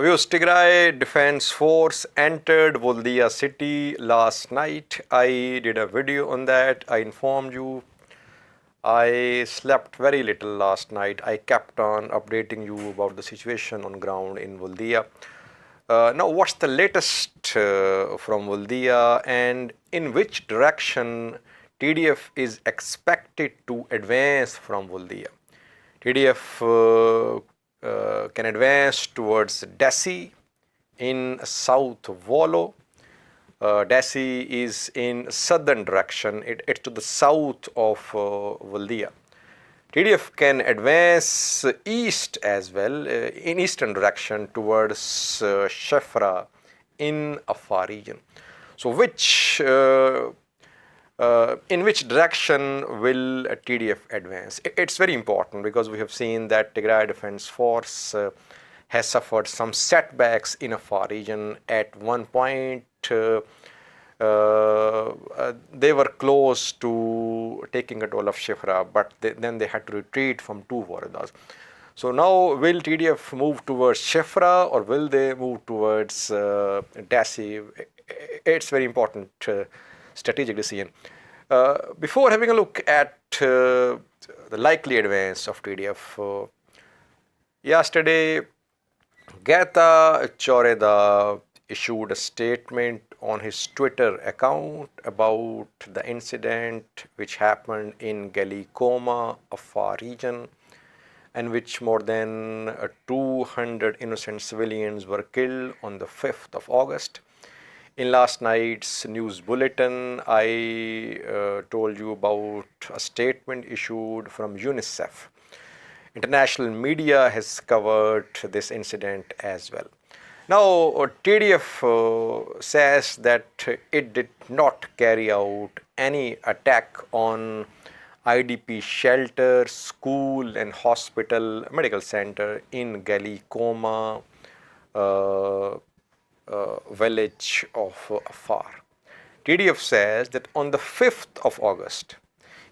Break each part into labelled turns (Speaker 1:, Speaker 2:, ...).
Speaker 1: Viewers, Tigray Defense Force entered Woldiya city last night. I did a video on that. I informed you. I slept very little last night. I kept on updating you about the situation on ground in Woldiya. Now, what's the latest from Woldiya and in which direction TDF is expected to advance from Woldiya? TDF can advance towards Dessie in south of Wollo. Dessie is in southern direction. It's to the south of Vuldia. TDF can advance east as well, in eastern direction towards Chifra in Afar region. So in which direction will TDF advance? It's very important because we have seen that Tigray Defense Force has suffered some setbacks in Afar region. At one point, they were close to taking control of Chifra, but then they had to retreat from two waradas. So now, will TDF move towards Chifra or will they move towards Dessie? It's very important strategic decision. Before having a look at the likely advance of TDF, yesterday Geta Choreda issued a statement on his Twitter account about the incident which happened in Gallicoma, Afar region, in which more than 200 innocent civilians were killed on the 5th of August. In last night's news bulletin, I told you about a statement issued from UNICEF. International media has covered this incident as well. Now, TDF says that it did not carry out any attack on IDP shelter, school and hospital medical center in Gallicoma village of Afar. TDF says that on the 5th of August,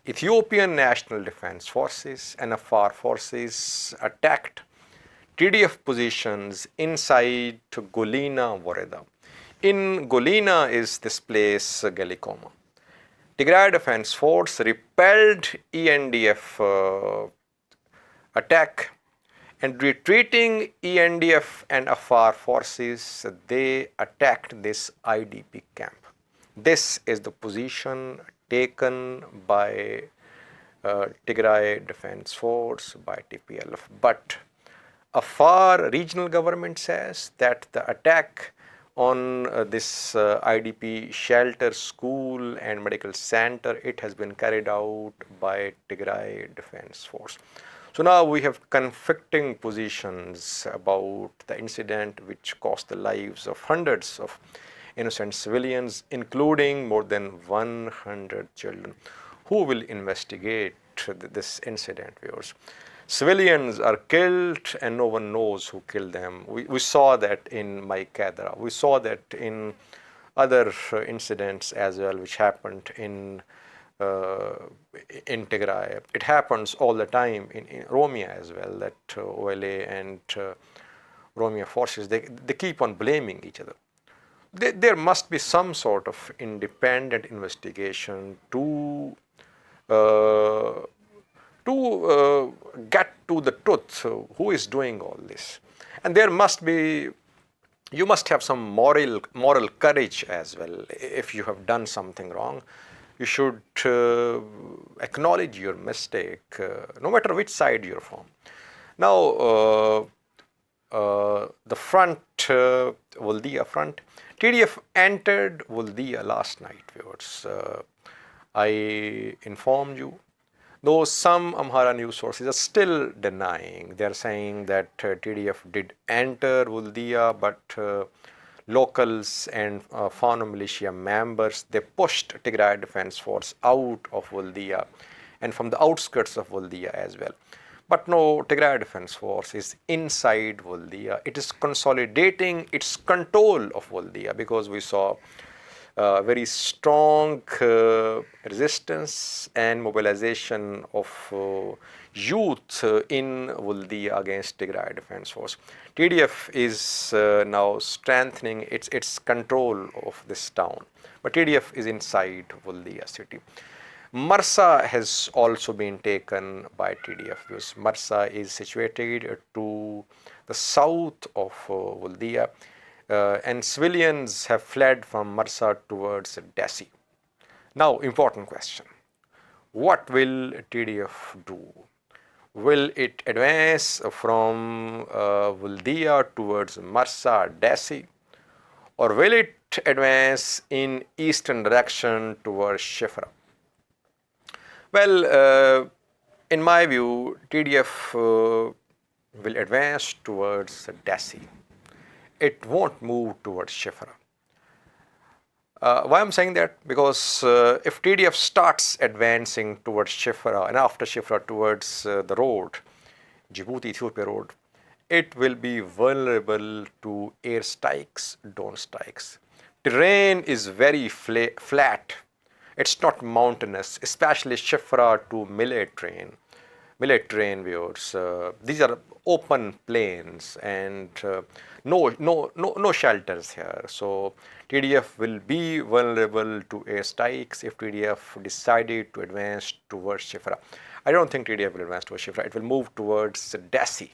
Speaker 1: Ethiopian National Defense Forces and Afar forces attacked TDF positions inside Golina Wareda. In Golina is this place Gallicoma. Tigray Defense Force repelled ENDF attack, and retreating ENDF and Afar forces, they attacked this IDP camp. This is the position taken by Tigray Defense Force, by TPLF. But Afar regional government says that the attack on this IDP shelter, school and medical center, it has been carried out by Tigray Defense Force. So now we have conflicting positions about the incident which cost the lives of hundreds of innocent civilians, including more than 100 children. Who will investigate this incident, viewers? Civilians are killed and no one knows who killed them. We saw that in Maikadra. We saw that in other incidents as well, which happened in Tigray. It happens all the time in Romia as well, that OLA and Romia forces, they keep on blaming each other. There must be some sort of independent investigation to get to the truth, who is doing all this. And there must be, you must have some moral courage as well. If you have done something wrong, you should acknowledge your mistake, no matter which side you're from. Now, the front, Woldiya front, TDF entered Woldiya last night, viewers. I informed you, though some Amhara news sources are still denying. They are saying that TDF did enter Woldiya, but locals and Fano militia members, they pushed Tigray Defense Force out of Woldiya and from the outskirts of Woldiya as well. But no, Tigray Defense Force is inside Woldiya. It is consolidating its control of Woldiya, because we saw very strong resistance and mobilization of youth in Woldia against Tigray Defense Force. TDF is now strengthening its control of this town, but TDF is inside Woldia city. Marsa has also been taken by TDF because Marsa is situated to the south of Woldia, and civilians have fled from Marsa towards Dessie. Now, important question. What will TDF do? Will it advance from Vuldia towards Marsa, Dessie, or will it advance in eastern direction towards Chifra? Well, in my view, TDF will advance towards Dessie. It won't move towards Chifra. Why I'm saying that? Because if TDF starts advancing towards Chifra and after Chifra towards the road, Djibouti-Ethiopia road, it will be vulnerable to air strikes, drone strikes. Terrain is very flat. It's not mountainous, especially Chifra to Millet terrain viewers. These are open plains and no shelters here. So TDF will be vulnerable to air strikes if TDF decided to advance towards Chifra. I don't think TDF will advance towards Chifra. It will move towards Dessie.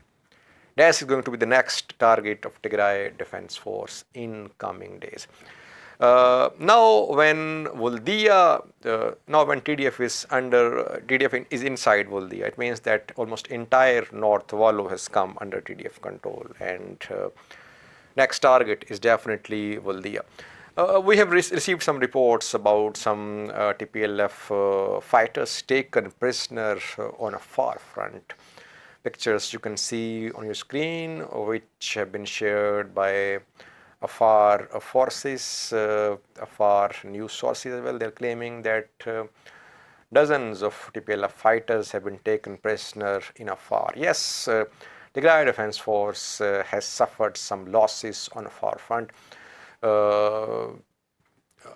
Speaker 1: Dessie is going to be the next target of Tigray Defense Force in coming days. Now when TDF is inside Woldia, it means that almost entire North Wollo has come under TDF control, and next target is definitely Woldia. We have received some reports about some TPLF fighters taken prisoner on a far front. Pictures you can see on your screen, which have been shared by Afar forces, Afar news sources as well. They're claiming that dozens of TPLF fighters have been taken prisoner in Afar. Yes, the Tigray Defense Force has suffered some losses on Afar front.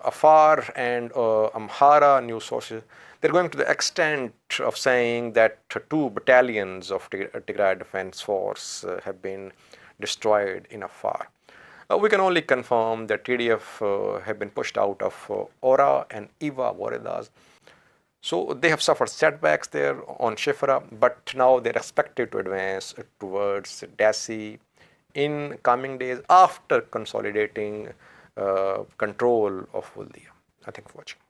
Speaker 1: Afar and Amhara news sources, they're going to the extent of saying that 2 battalions of Tigray Defense Force have been destroyed in Afar. We can only confirm that TDF have been pushed out of Ora and Iva Waridas. So they have suffered setbacks there on Chifra, but now they're expected to advance towards Dessie in coming days after consolidating control of Woldia. Thank you for watching.